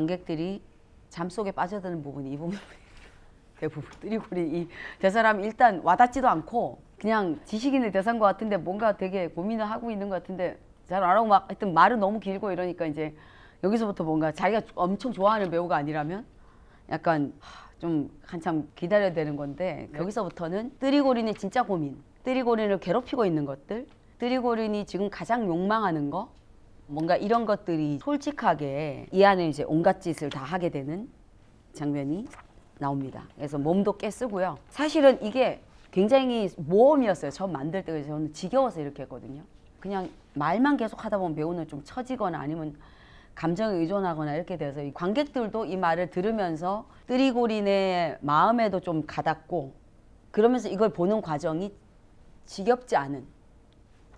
관객들이 잠속에 빠져드는 부분이 이 부분 대부분 뜨리고리 이 대사람이 일단 와닿지도 않고 그냥 지식인의 대사인 것 같은데 뭔가 되게 고민을 하고 있는 것 같은데 잘 안 하고 막 하여튼 말은 너무 길고 이러니까 이제 여기서부터 뭔가 자기가 엄청 좋아하는 배우가 아니라면 약간 좀 한참 기다려야 되는 건데 여기서부터는 뜨리고린의 진짜 고민, 뜨리고린을 괴롭히고 있는 것들, 뜨리고린이 지금 가장 욕망하는 거 뭔가 이런 것들이 솔직하게 이 안에 이제 온갖 짓을 다 하게 되는 장면이 나옵니다. 그래서 몸도 깨쓰고요. 사실은 이게 굉장히 모험이었어요. 처음 만들 때 저는 지겨워서 이렇게 했거든요. 그냥 말만 계속 하다 보면 배우는 좀 처지거나 아니면 감정에 의존하거나 이렇게 돼서 이 관객들도 이 말을 들으면서 뜨리고린의 마음에도 좀 가닿고 그러면서 이걸 보는 과정이 지겹지 않은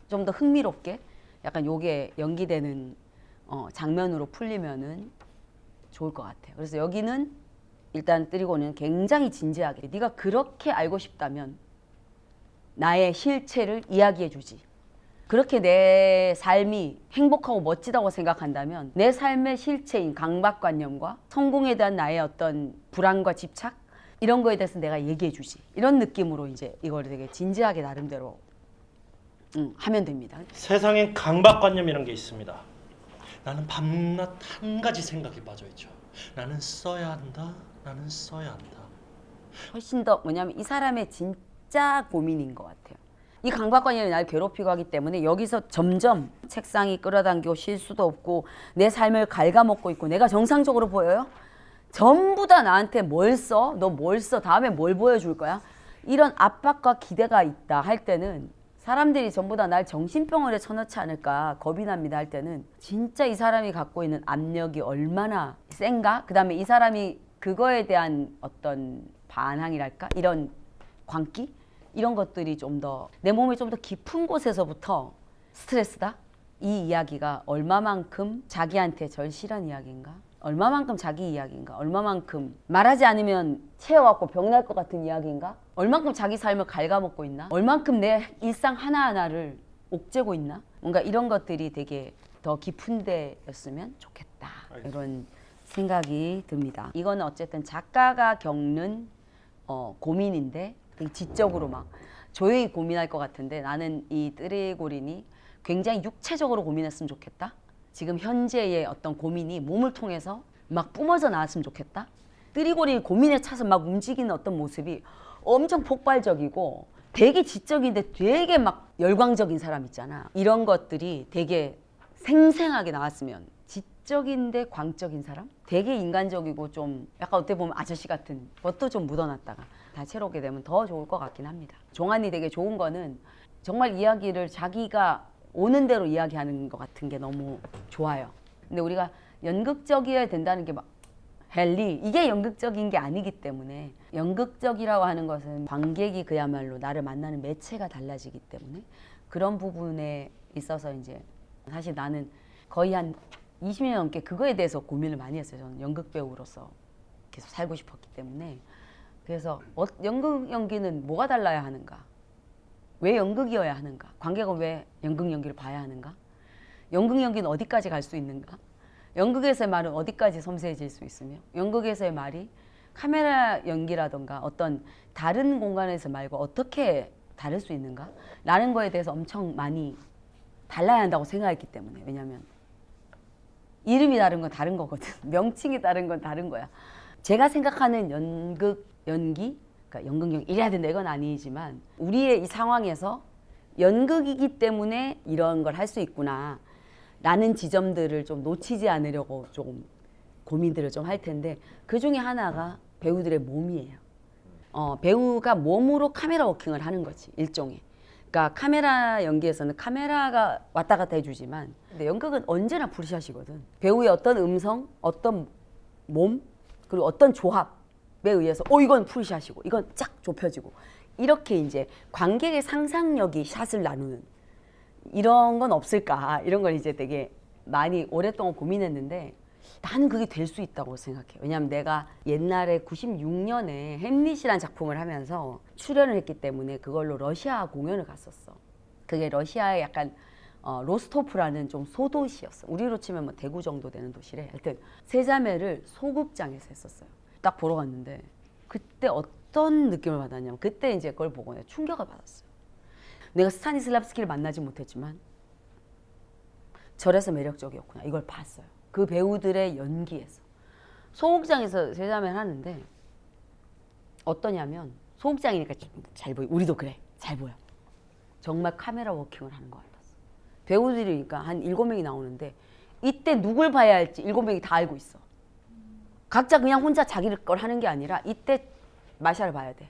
좀 더 흥미롭게 약간 요게 연기되는 장면으로 풀리면은 좋을 것 같아요. 그래서 여기는 일단 뜨리고는 굉장히 진지하게 네가 그렇게 알고 싶다면 나의 실체를 이야기해 주지. 그렇게 내 삶이 행복하고 멋지다고 생각한다면 내 삶의 실체인 강박관념과 성공에 대한 나의 어떤 불안과 집착 이런 거에 대해서 내가 얘기해 주지. 이런 느낌으로 이제 이걸 되게 진지하게 나름대로 하면 됩니다. 세상엔 강박관념이란 게 있습니다. 나는 밤낮 한 가지 생각에 빠져있죠. 나는 써야 한다. 나는 써야 한다. 훨씬 더 뭐냐면 이 사람의 진짜 고민인 것 같아요. 이 강박관념이 날 괴롭히고 하기 때문에 여기서 점점 책상이 끌어당기고 쉴 수도 없고 내 삶을 갉아먹고 있고 내가 정상적으로 보여요? 전부 다 나한테 뭘 써? 너 뭘 써? 다음에 뭘 보여줄 거야? 이런 압박과 기대가 있다 할 때는 사람들이 전부 다 날 정신병원에 쳐넣지 않을까 겁이 납니다 할 때는 진짜 이 사람이 갖고 있는 압력이 얼마나 센가? 그 다음에 이 사람이 그거에 대한 어떤 반항이랄까? 이런 광기? 이런 것들이 좀 더 내 몸의 좀 더 깊은 곳에서부터 스트레스다? 이 이야기가 얼마만큼 자기한테 절실한 이야기인가? 얼마만큼 자기 이야기인가? 얼마만큼 말하지 않으면 채워갖고 병날 것 같은 이야기인가? 얼만큼 자기 삶을 갉아먹고 있나? 얼만큼 내 일상 하나하나를 옥죄고 있나? 뭔가 이런 것들이 되게 더 깊은 데였으면 좋겠다. 이런 생각이 듭니다. 이거는 어쨌든 작가가 겪는 고민인데 되게 지적으로 막 조용히 고민할 것 같은데 나는 이 뜨리고린이 굉장히 육체적으로 고민했으면 좋겠다. 지금 현재의 어떤 고민이 몸을 통해서 막 뿜어져 나왔으면 좋겠다. 뜨리고린이 고민에 차서 막 움직이는 어떤 모습이 엄청 폭발적이고 되게 지적인데 되게 막 열광적인 사람 있잖아. 이런 것들이 되게 생생하게 나왔으면 지적인데 광적인 사람? 되게 인간적이고 좀 약간 어떻게 보면 아저씨 같은 것도 좀 묻어놨다가 다채롭게 되면 더 좋을 것 같긴 합니다. 종안이 되게 좋은 거는 정말 이야기를 자기가 오는 대로 이야기하는 것 같은 게 너무 좋아요. 근데 우리가 연극적이어야 된다는 게 막 헨리 이게 연극적인 게 아니기 때문에 연극적이라고 하는 것은 관객이 그야말로 나를 만나는 매체가 달라지기 때문에 그런 부분에 있어서 이제 사실 나는 거의 한 20년 넘게 그거에 대해서 고민을 많이 했어요. 저는 연극 배우로서 계속 살고 싶었기 때문에 그래서 연극 연기는 뭐가 달라야 하는가? 왜 연극이어야 하는가? 관객은 왜 연극 연기를 봐야 하는가? 연극 연기는 어디까지 갈 수 있는가? 연극에서의 말은 어디까지 섬세해질 수 있으며 연극에서의 말이 카메라 연기라던가 어떤 다른 공간에서 말고 어떻게 다를 수 있는가? 라는 거에 대해서 엄청 많이 달라야 한다고 생각했기 때문에 왜냐하면 이름이 다른 건 다른 거거든. 명칭이 다른 건 다른 거야. 제가 생각하는 연극 연기 그러니까 연극 이래야 된다 이건 아니지만 우리의 이 상황에서 연극이기 때문에 이런 걸 할 수 있구나 라는 지점들을 좀 놓치지 않으려고 좀 고민들을 좀 할 텐데 그 중에 하나가 배우들의 몸이에요. 배우가 몸으로 카메라 워킹을 하는 거지 일종의. 그러니까 카메라 연기에서는 카메라가 왔다 갔다 해주지만 근데 연극은 언제나 풀샷이거든. 배우의 어떤 음성, 어떤 몸 그리고 어떤 조합 에 의해서 이건 풀샷이고 이건 쫙 좁혀지고 이렇게 이제 관객의 상상력이 샷을 나누는 이런 건 없을까 이런 걸 이제 되게 많이 오랫동안 고민했는데 나는 그게 될 수 있다고 생각해. 왜냐하면 내가 옛날에 96년에 햄릿이라는 작품을 하면서 출연을 했기 때문에 그걸로 러시아 공연을 갔었어. 그게 러시아의 약간 로스토프라는 좀 소도시였어. 우리로 치면 뭐 대구 정도 되는 도시래. 하여튼 세 자매를 소극장에서 했었어요. 딱 보러 갔는데 그때 어떤 느낌을 받았냐면 그때 이제 그걸 보고 내가 충격을 받았어요. 내가 스타니슬랍스키를 만나지 못했지만 저래서 매력적이었구나. 이걸 봤어요. 그 배우들의 연기에서. 소극장에서 세 자매를 하는데 어떠냐면 소극장이니까 잘 보여. 우리도 그래. 잘 보여. 정말 카메라 워킹을 하는 것 같았어. 배우들이니까 한 7명이 나오는데 이때 누굴 봐야 할지 7명이 다 알고 있어. 각자 그냥 혼자 자기 걸 하는 게 아니라 이때 마샤를 봐야 돼.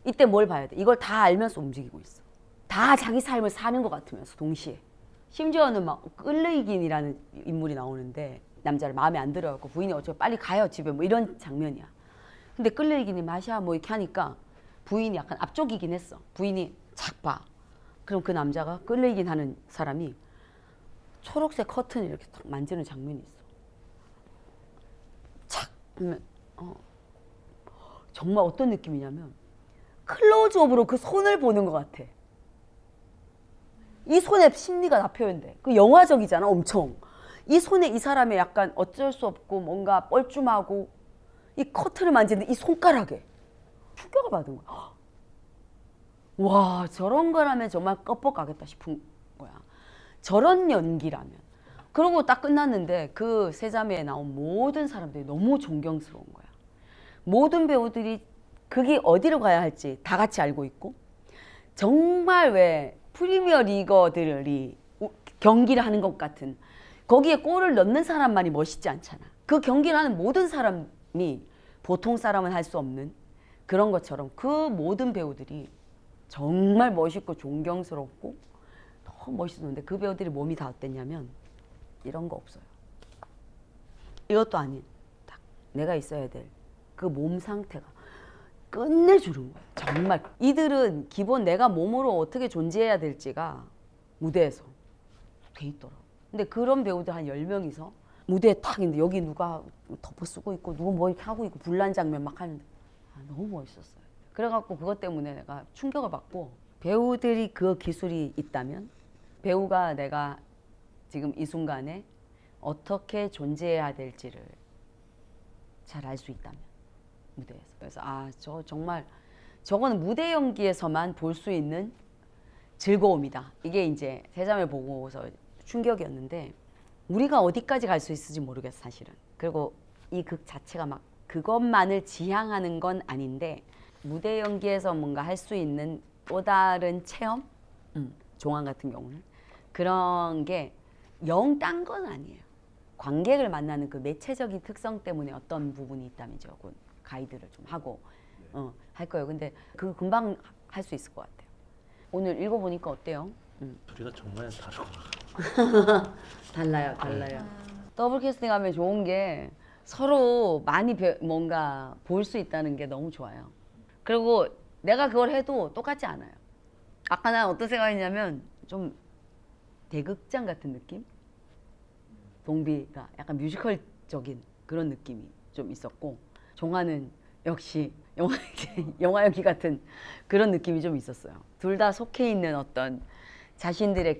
이때 뭘 봐야 돼. 이걸 다 알면서 움직이고 있어. 다 자기 삶을 사는 것 같으면서 동시에. 심지어는 막 끌레이긴이라는 인물이 나오는데 남자를 마음에 안 들어갖고 부인이 어쩌고 빨리 가요 집에 뭐 이런 장면이야. 근데 끌레이긴이 마샤 뭐 이렇게 하니까 부인이 약간 앞쪽이긴 했어. 부인이 착 봐. 그럼 그 남자가 끌레이긴 하는 사람이 초록색 커튼을 이렇게 딱 만지는 장면이 있어. 착 하면 정말 어떤 느낌이냐면 클로즈업으로 그 손을 보는 것 같아. 이 손에 심리가 다 표현돼. 그 영화적이잖아, 엄청. 이 손에 이 사람의 약간 어쩔 수 없고 뭔가 뻘쭘하고 이 커튼을 만지는데 이 손가락에 충격을 받은 거야. 와, 저런 거라면 정말 껍벅 가겠다 싶은 거야. 저런 연기라면. 그러고 딱 끝났는데 그 세 자매에 나온 모든 사람들이 너무 존경스러운 거야. 모든 배우들이 그게 어디로 가야 할지 다 같이 알고 있고 정말 왜 프리미어 리거들이 경기를 하는 것 같은 거기에 골을 넣는 사람만이 멋있지 않잖아. 그 경기를 하는 모든 사람이 보통 사람은 할 수 없는 그런 것처럼 그 모든 배우들이 정말 멋있고 존경스럽고 너무 멋있었는데 그 배우들이 몸이 다 어땠냐면 이런 거 없어요. 이것도 아닌 딱 내가 있어야 될 그 몸 상태가 끝내주는 거야. 정말 이들은 기본 내가 몸으로 어떻게 존재해야 될지가 무대에서 돼 있더라고. 근데 그런 배우들 한 10명이서 무대에 탁 있는데 여기 누가 덮어 쓰고 있고 누구 뭐 이렇게 하고 있고 불난 장면 막 하는데 너무 멋있었어요. 그래갖고 그것 때문에 내가 충격을 받고 배우들이 그 기술이 있다면 배우가 내가 지금 이 순간에 어떻게 존재해야 될지를 잘 알 수 있다면 무대에서. 그래서 저 정말 저거는 무대 연기에서만 볼 수 있는 즐거움이다. 이게 이제 세자매 보고서 충격이었는데 우리가 어디까지 갈 수 있을지 모르겠어 사실은. 그리고 이 극 자체가 막 그것만을 지향하는 건 아닌데 무대 연기에서 뭔가 할 수 있는 또 다른 체험? 종환 같은 경우는 그런 게 영 딴 건 아니에요. 관객을 만나는 그 매체적인 특성 때문에 어떤 부분이 있다면 조금 가이드를 좀 하고 할 거예요. 근데 그거 금방 할 수 있을 것 같아요. 오늘 읽어보니까 어때요? 둘이 다 정말 다르구나. 달라요. 더블 캐스팅하면 좋은 게 서로 많이 뭔가 볼 수 있다는 게 너무 좋아요. 그리고 내가 그걸 해도 똑같지 않아요. 아까 난 어떤 생각했냐면 좀 대극장 같은 느낌? 동비가 약간 뮤지컬적인 그런 느낌이 좀 있었고 종아는 역시 영화 연기 같은 그런 느낌이 좀 있었어요. 둘 다 속해 있는 어떤 자신들의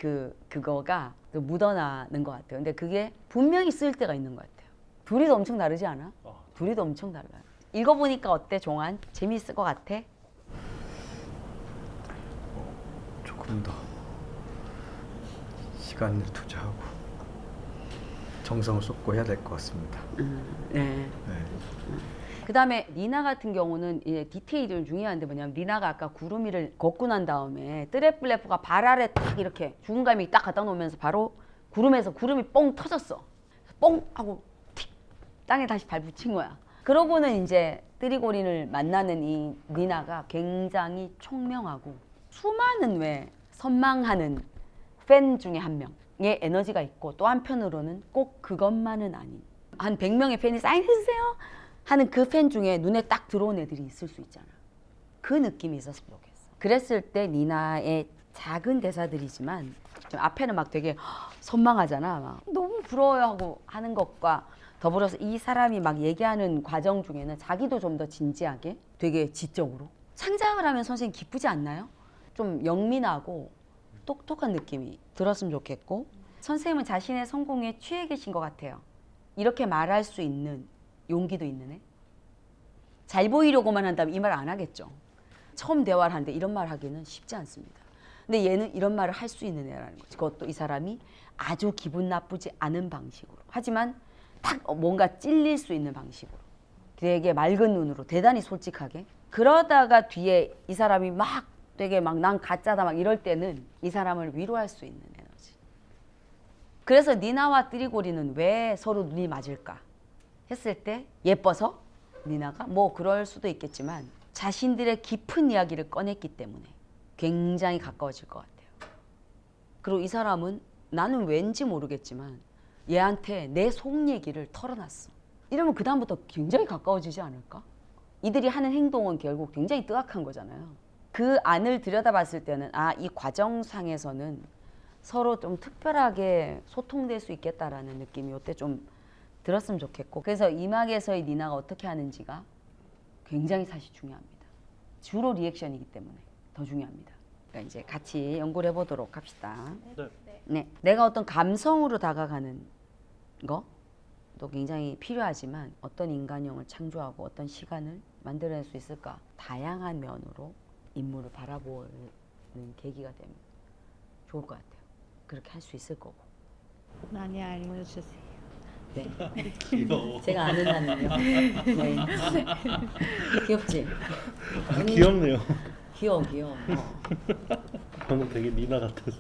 그거가 묻어나는 것 같아요. 근데 그게 분명히 쓰일 때가 있는 것 같아요. 둘이 도 엄청 다르지 않아? 둘이 도 엄청 달라요. 읽어보니까 어때, 종환? 재미있을 것 같아? 조금 더 시간을 투자하고 정성을 쏟고 해야 될 것 같습니다. 네. 그 다음에 리나 같은 경우는 디테일이 중요한데 뭐냐면 리나가 아까 구름 위를 걷고 난 다음에 트래플레프가 발 아래 딱 이렇게 죽음감이 딱 갖다 놓으면서 바로 구름에서 구름이 뻥 터졌어. 뻥 하고 틱 땅에 다시 발 붙인 거야. 그러고는 이제 뜨리고린을 만나는 이 리나가 굉장히 총명하고 수많은 왜 선망하는 팬 중에 한 명의 에너지가 있고 또 한편으로는 꼭 그것만은 아닌 한 100명의 팬이 사인해주세요 하는 그 팬 중에 눈에 딱 들어온 애들이 있을 수 있잖아. 그 느낌이 있었으면 좋겠어. 그랬을 때 니나의 작은 대사들이지만 좀 앞에는 막 되게 선망하잖아. 막 너무 부러워요 하고 하는 것과 더불어서 이 사람이 막 얘기하는 과정 중에는 자기도 좀 더 진지하게 되게 지적으로 창작을 하면 선생님 기쁘지 않나요? 좀 영민하고 똑똑한 느낌이 들었으면 좋겠고 선생님은 자신의 성공에 취해 계신 것 같아요. 이렇게 말할 수 있는 용기도 있는 애. 잘 보이려고만 한다면 이 말 안 하겠죠. 처음 대화를 하는데 이런 말 하기는 쉽지 않습니다. 근데 얘는 이런 말을 할 수 있는 애라는 거지. 그것도 이 사람이 아주 기분 나쁘지 않은 방식으로. 하지만 딱 뭔가 찔릴 수 있는 방식으로. 되게 맑은 눈으로 대단히 솔직하게. 그러다가 뒤에 이 사람이 막 되게 막 난 가짜다 막 이럴 때는 이 사람을 위로할 수 있는 에너지. 그래서 니나와 띠리고리는 왜 서로 눈이 맞을까 했을 때 예뻐서 니나가 뭐 그럴 수도 있겠지만 자신들의 깊은 이야기를 꺼냈기 때문에 굉장히 가까워질 것 같아요. 그리고 이 사람은 나는 왠지 모르겠지만 얘한테 내 속 얘기를 털어놨어. 이러면 그 다음부터 굉장히 가까워지지 않을까? 이들이 하는 행동은 결국 굉장히 뜨악한 거잖아요. 그 안을 들여다봤을 때는 아, 이 과정상에서는 서로 좀 특별하게 소통될 수 있겠다라는 느낌이 이때 좀 들었으면 좋겠고 그래서 이막에서의 니나가 어떻게 하는지가 굉장히 사실 중요합니다. 주로 리액션이기 때문에 더 중요합니다. 그러니까 이제 같이 연구를 해보도록 합시다. 네. 네, 내가 어떤 감성으로 다가가는 것도 굉장히 필요하지만 어떤 인간형을 창조하고 어떤 시간을 만들어낼 수 있을까? 다양한 면으로 인물을 바라보는 계기가 되면 좋을 것 같아요. 그렇게 할 수 있을 거고. 많이 알려주세요. 네, 귀여워. 제가 아는 한은요. 네. 귀엽지? 귀엽네요. 귀여워. 방금 되게 미나 같았어.